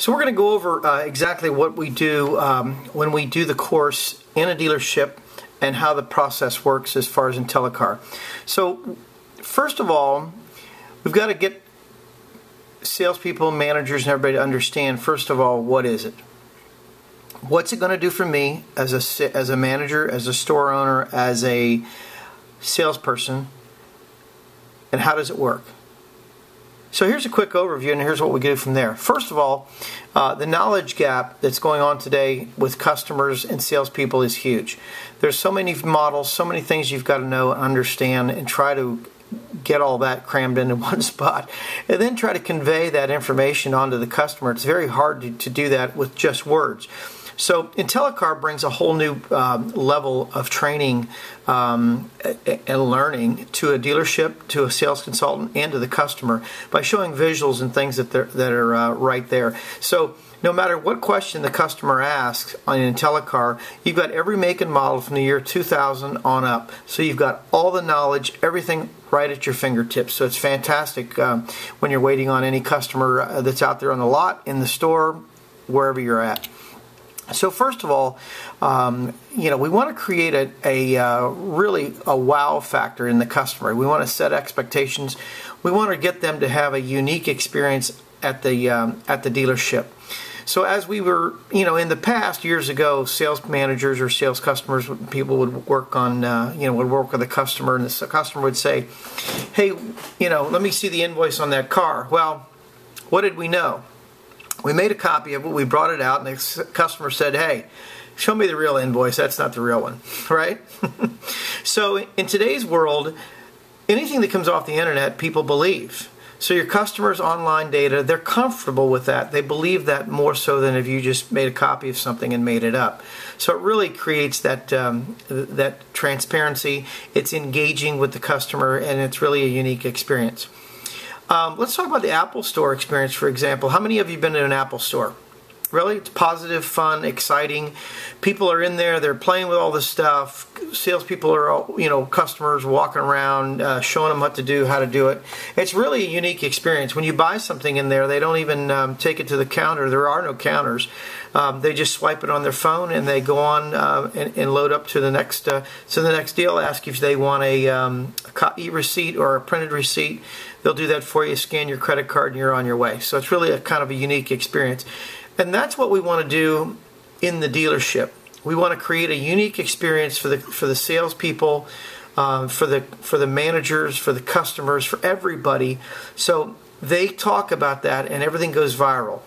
So we're going to go over exactly what we do when we do the course in a dealership and how the process works as far as Intellacar. So first of all, we've got to get salespeople, managers, and everybody to understand, first of all, what is it? What's it going to do for me as a manager, as a store owner, as a salesperson, and how does it work? So here's a quick overview, and here's what we do from there. First of all, the knowledge gap that's going on today with customers and salespeople is huge. There's so many models, so many things you've got to know and understand, and try to get all that crammed into one spot, and then try to convey that information onto the customer. It's very hard to do that with just words. So Intellacar brings a whole new level of training and learning to a dealership, to a sales consultant, and to the customer by showing visuals and things that are right there. So no matter what question the customer asks on Intellacar, you've got every make and model from the year 2000 on up. So you've got all the knowledge, everything right at your fingertips. So it's fantastic when you're waiting on any customer that's out there on the lot, in the store, wherever you're at. So first of all, we want to create a really a wow factor in the customer. We want to set expectations. We want to get them to have a unique experience at the dealership. So as we were, in the past, years ago, sales managers or sales customers, people would work on, would work with a customer, and the customer would say, hey, let me see the invoice on that car. Well, what did we know? We made a copy of it, we brought it out, and the customer said, hey, show me the real invoice, that's not the real one, right? So in today's world, anything that comes off the internet, people believe. So your customers' online data, they're comfortable with that. They believe that more so than if you just made a copy of something and made it up. So it really creates that transparency. It's engaging with the customer, and it's really a unique experience. Let's talk about the Apple Store experience, for example. How many of you have been to an Apple Store? Really? It's positive, fun, exciting. People are in there. They're playing with all this stuff. Salespeople are, customers walking around, showing them what to do, how to do it. It's really a unique experience. When you buy something in there, they don't even take it to the counter. There are no counters. They just swipe it on their phone, and they go on and load up to the next deal. Ask if they want a e-receipt or a printed receipt. They'll do that for you. Scan your credit card, and you're on your way. So it's really a kind of a unique experience. And that's what we want to do in the dealership. We want to create a unique experience for the salespeople, for the managers, for the customers, for everybody. So they talk about that, and everything goes viral.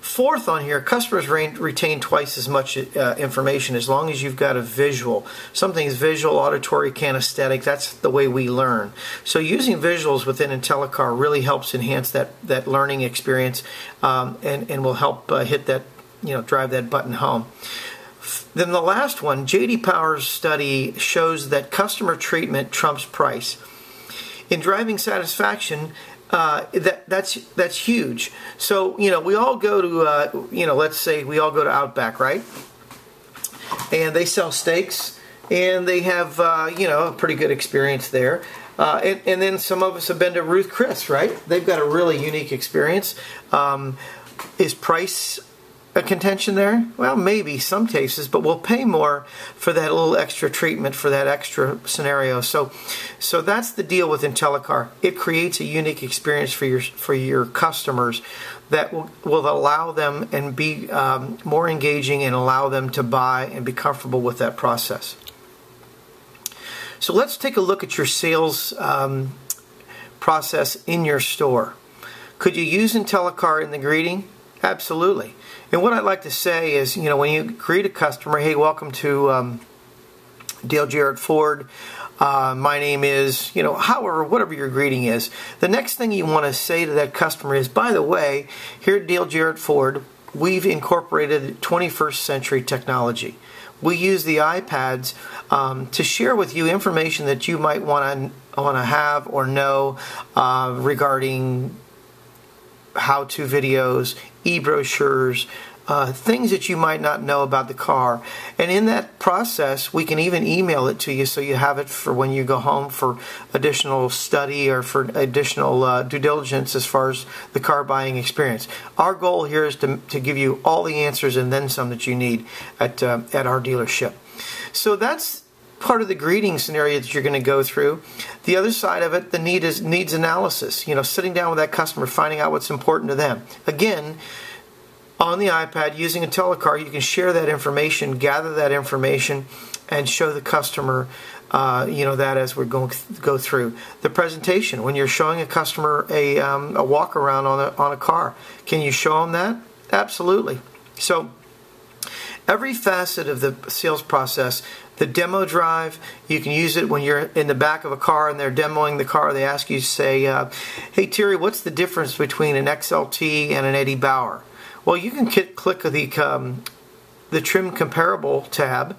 Fourth on here, customers retain twice as much information as long as you've got a visual. Something's visual, auditory, kinesthetic. That's the way we learn. So using visuals within Intellacar really helps enhance that learning experience, and will help hit that, drive that button home. Then the last one, J.D. Power's study shows that customer treatment trumps price. In driving satisfaction, that's huge. So we all go to let's say we all go to Outback, right? And they sell steaks, and they have a pretty good experience there. And then some of us have been to Ruth Chris, right? They've got a really unique experience. Is price a contention there? Well, maybe some cases, but we'll pay more for that little extra treatment, for that extra scenario. So that's the deal with Intellacar. It creates a unique experience for your customers that will allow them and be more engaging and allow them to buy and be comfortable with that process. So let's take a look at your sales process in your store. Could you use Intellacar in the greeting? Absolutely. And what I'd like to say is, when you greet a customer, hey, welcome to Dale Jarrett Ford. My name is, however, whatever your greeting is. The next thing you want to say to that customer is, by the way, here at Dale Jarrett Ford, we've incorporated 21st century technology. We use the iPads to share with you information that you might want to have or know regarding how-to videos, e-brochures, things that you might not know about the car. And in that process, we can even email it to you so you have it for when you go home for additional study or for additional due diligence as far as the car buying experience. Our goal here is to give you all the answers and then some that you need at our dealership. So that's part of the greeting scenario that you're going to go through. The other side of it, the needs analysis. Sitting down with that customer, finding out what's important to them. Again, on the iPad, using Intellacar, you can share that information, gather that information, and show the customer, that as we're go through the presentation. When you're showing a customer a walk around on a car, can you show them that? Absolutely. So every facet of the sales process. The demo drive, you can use it when you're in the back of a car and they're demoing the car. They ask you, say, hey Terry, what's the difference between an XLT and an Eddie Bauer? Well, you can click the trim comparable tab,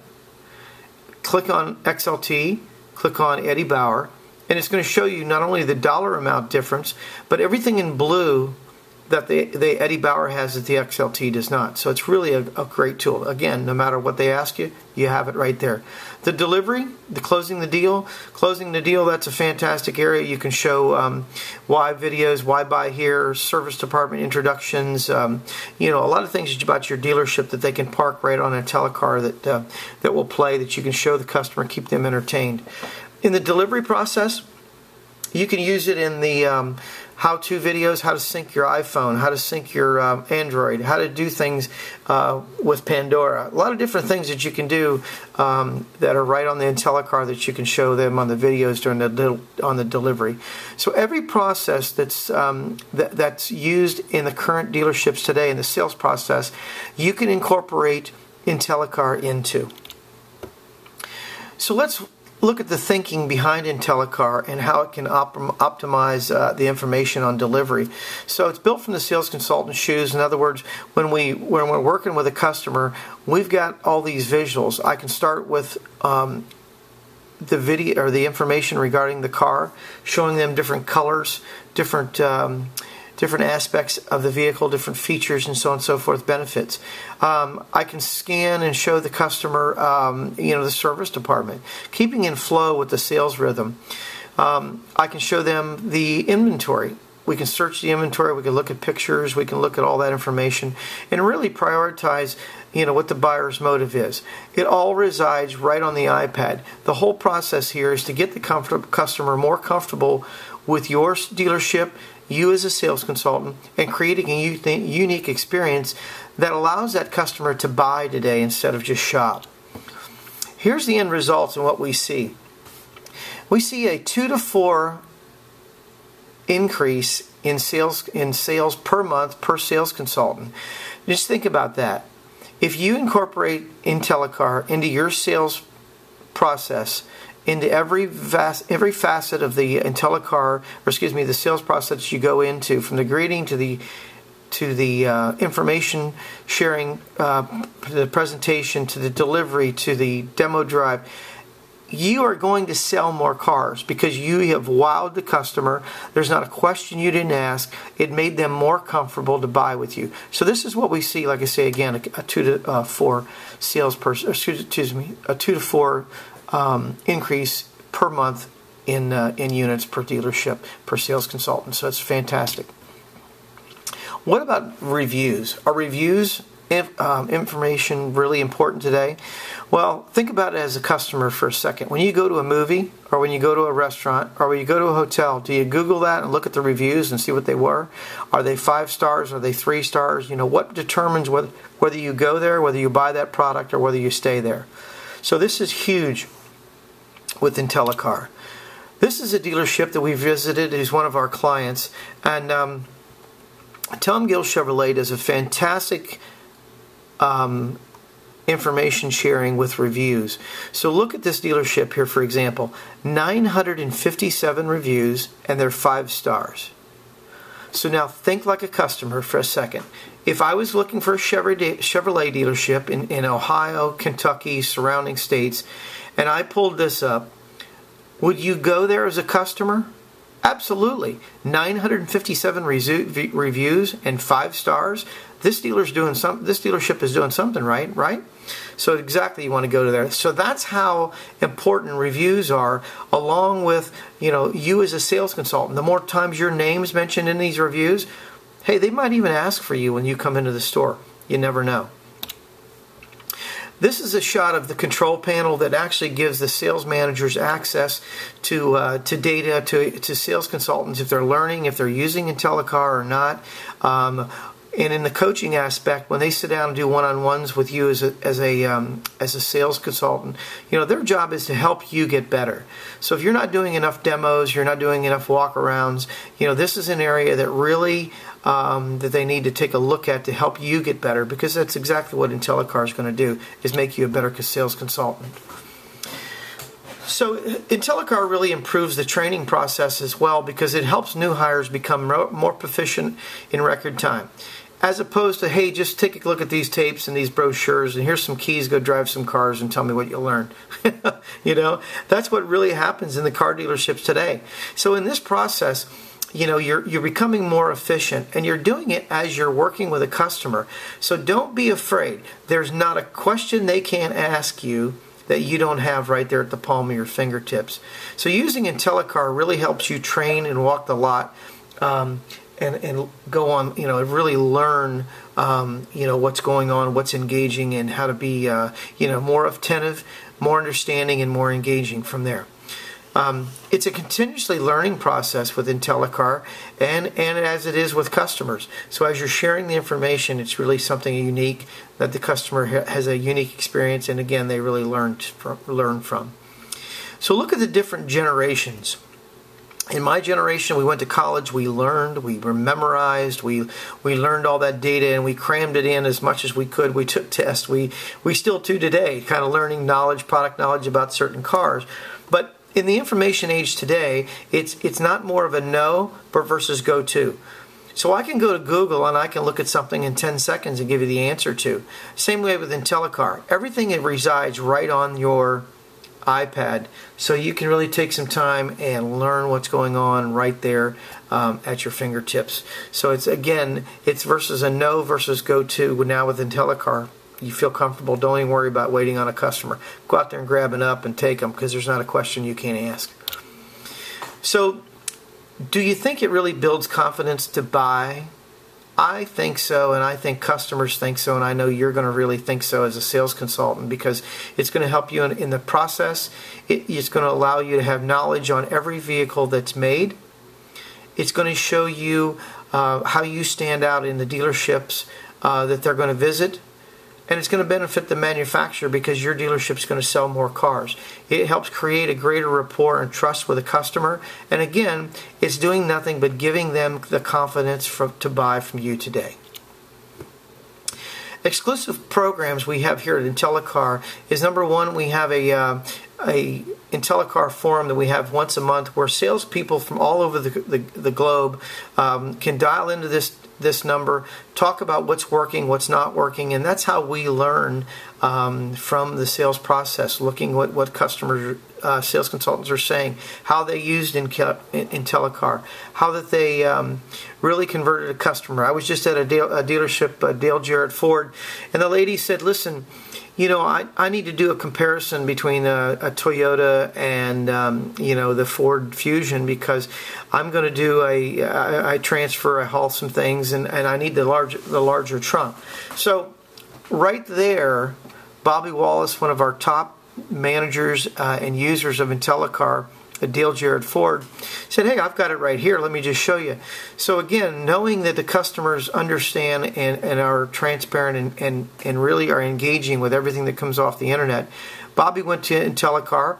click on XLT, click on Eddie Bauer, and it's going to show you not only the dollar amount difference, but everything in blue that the Eddie Bauer has that the XLT does not. So it's really a great tool. Again, no matter what they ask you, you have it right there. The delivery, the closing the deal, that's a fantastic area. You can show why videos, why buy here, service department introductions, a lot of things about your dealership that they can park right on a Intellacar that will play, that you can show the customer, keep them entertained. In the delivery process, you can use it in the how-to videos, how to sync your iPhone, how to sync your Android, how to do things with Pandora. A lot of different things that you can do that are right on the Intellacar that you can show them on the videos during on the delivery. So every process that's used in the current dealerships today in the sales process, you can incorporate Intellacar into. So let's look at the thinking behind Intellacar and how it can optimize the information on delivery. So it's built from the sales consultant shoes. In other words, when we're working with a customer, we've got all these visuals. I can start with the video or the information regarding the car, showing them different colors, different aspects of the vehicle, different features, and so on and so forth, benefits. I can scan and show the customer, the service department, keeping in flow with the sales rhythm. I can show them the inventory. We can search the inventory, we can look at pictures, we can look at all that information, and really prioritize what the buyer's motive is. It all resides right on the iPad. The whole process here is to get the customer more comfortable with your dealership, you as a sales consultant, and creating a unique experience that allows that customer to buy today instead of just shop. Here's the end results and what we see. We see a 2 to 4 increase in sales per month per sales consultant. Just think about that. If you incorporate Intellacar into your sales process, into every facet of the Intellacar, the sales process you go into, from the greeting to the information sharing, to the presentation, to the delivery, to the demo drive, you are going to sell more cars because you have wowed the customer. There's not a question you didn't ask. It made them more comfortable to buy with you. So this is what we see, like I say again, a 2 to 4 salesperson, a 2 to 4 increase per month in units per dealership per sales consultant. So it's fantastic. What about reviews? Are reviews information really important today? Well, think about it as a customer for a second. When you go to a movie, or when you go to a restaurant, or when you go to a hotel, do you Google that and look at the reviews and see what they were? Are they 5 stars? Are they 3 stars? What determines whether you go there, whether you buy that product, or whether you stay there? So this is huge with Intellacar. This is a dealership that we visited. He's one of our clients, and Tom Gill Chevrolet does a fantastic information sharing with reviews. So look at this dealership here, for example, 957 reviews, and they're 5 stars. So now think like a customer for a second. If I was looking for a Chevrolet dealership in Ohio, Kentucky, surrounding states, and I pulled this up, would you go there as a customer? Absolutely. 957 reviews and 5 stars. this dealership is doing something right? So exactly, you want to go to there. So that's how important reviews are, along with, you as a sales consultant. The more times your name's mentioned in these reviews, hey, they might even ask for you when you come into the store. You never know. This is a shot of the control panel that actually gives the sales managers access to data, to sales consultants, if they're learning, if they're using Intellacar or not. And in the coaching aspect, when they sit down and do one-on-ones with you as a sales consultant, their job is to help you get better. So if you're not doing enough demos, you're not doing enough walk-arounds, this is an area that really that they need to take a look at to help you get better, because that's exactly what Intellacar is going to do, is make you a better sales consultant. So Intellacar really improves the training process as well, because it helps new hires become more proficient in record time. As opposed to, hey, just take a look at these tapes and these brochures, and here's some keys, go drive some cars and tell me what you learned. That's what really happens in the car dealerships today. So in this process, you're becoming more efficient, and you're doing it as you're working with a customer. So don't be afraid. There's not a question they can't ask you that you don't have right there at the palm of your fingertips. So using Intellacar really helps you train and walk the lot, and go on, really learn, what's going on, what's engaging, and how to be, more attentive, more understanding, and more engaging from there. It's a continuously learning process with Intellacar, and as it is with customers. So as you're sharing the information, it's really something unique that the customer has a unique experience, and again, they really learn from. So look at the different generations. In my generation, we went to college, we learned, we were memorized, we learned all that data, and we crammed it in as much as we could. We took tests. We still do today, kind of learning knowledge, product knowledge about certain cars. But in the information age today, it's not more of a know versus go to. So I can go to Google and I can look at something in 10 seconds and give you the answer to. Same way with Intellacar. Everything resides right on your iPad, so you can really take some time and learn what's going on right there at your fingertips. So it's versus a no versus go to. Now with Intellacar, you feel comfortable. Don't even worry about waiting on a customer. Go out there and grab it up and take them, because there's not a question you can't ask. So do you think it really builds confidence to buy? I think so, and I think customers think so, and I know you're going to really think so as a sales consultant, because it's going to help you in the process. It's going to allow you to have knowledge on every vehicle that's made. It's going to show you how you stand out in the dealerships that they're going to visit. And it's going to benefit the manufacturer, because your dealership is going to sell more cars. It helps create a greater rapport and trust with a customer. And again, it's doing nothing but giving them the confidence to buy from you today. Exclusive programs we have here at Intellacar is, number one, we have a Intellacar forum that we have once a month, where salespeople from all over the globe can dial into this number, talk about what's working, what's not working, and that's how we learn from the sales process, looking at what customers, sales consultants are saying, how they used Intellacar, how that they really converted a customer. I was just at a dealership, Dale Jarrett Ford, and the lady said, listen, I need to do a comparison between a Toyota and the Ford Fusion, because I'm going to do I transfer, I haul some things, and I need the larger trunk. So right there, Bobby Wallace, one of our top managers and users of Intellacar at Dale Jarrett Ford, said, hey, I've got it right here. Let me just show you. So again, knowing that the customers understand and are transparent and really are engaging with everything that comes off the internet, Bobby went to Intellacar,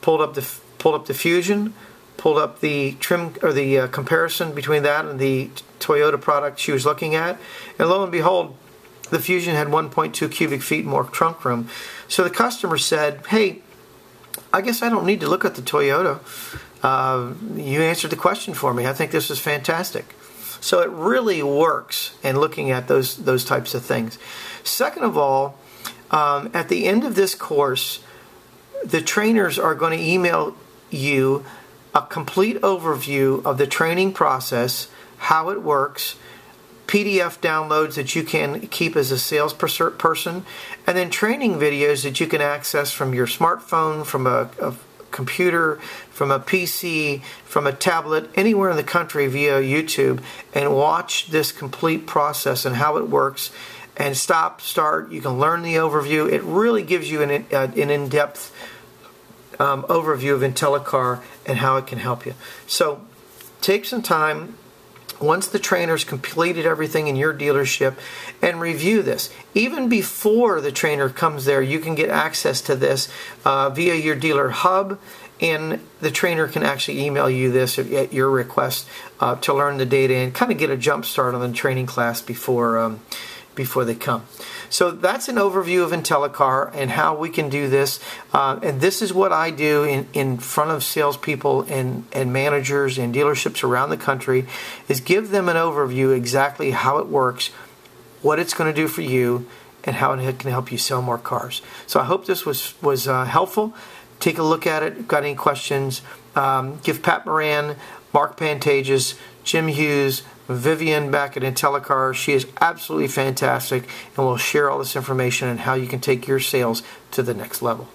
pulled up the Fusion, pulled up the trim or the comparison between that and the Toyota product she was looking at, and lo and behold, the Fusion had 1.2 cubic feet more trunk room. So the customer said, hey, I guess I don't need to look at the Toyota. You answered the question for me. I think this is fantastic. So it really works in looking at those types of things. Second of all, at the end of this course, the trainers are going to email you a complete overview of the training process, how it works, PDF downloads that you can keep as a sales person, and then training videos that you can access from your smartphone, from a computer, from a PC, from a tablet, anywhere in the country via YouTube, and watch this complete process and how it works, and stop, start. You can learn the overview. It really gives you an in-depth overview of Intellacar and how it can help you. So take some time once the trainer's completed everything in your dealership and review this. Even before the trainer comes there, you can get access to this via your dealer hub, and the trainer can actually email you this at your request to learn the data and kind of get a jump start on the training class before they come. So that's an overview of Intellacar and how we can do this. And this is what I do in front of salespeople and managers and dealerships around the country, is give them an overview exactly how it works, what it's going to do for you, and how it can help you sell more cars. So I hope this was helpful. Take a look at it. Got any questions? Give Pat Moran, Mark Pantages, Jim Hughes, Vivian back at Intellacar. She is absolutely fantastic, and will share all this information on how you can take your sales to the next level.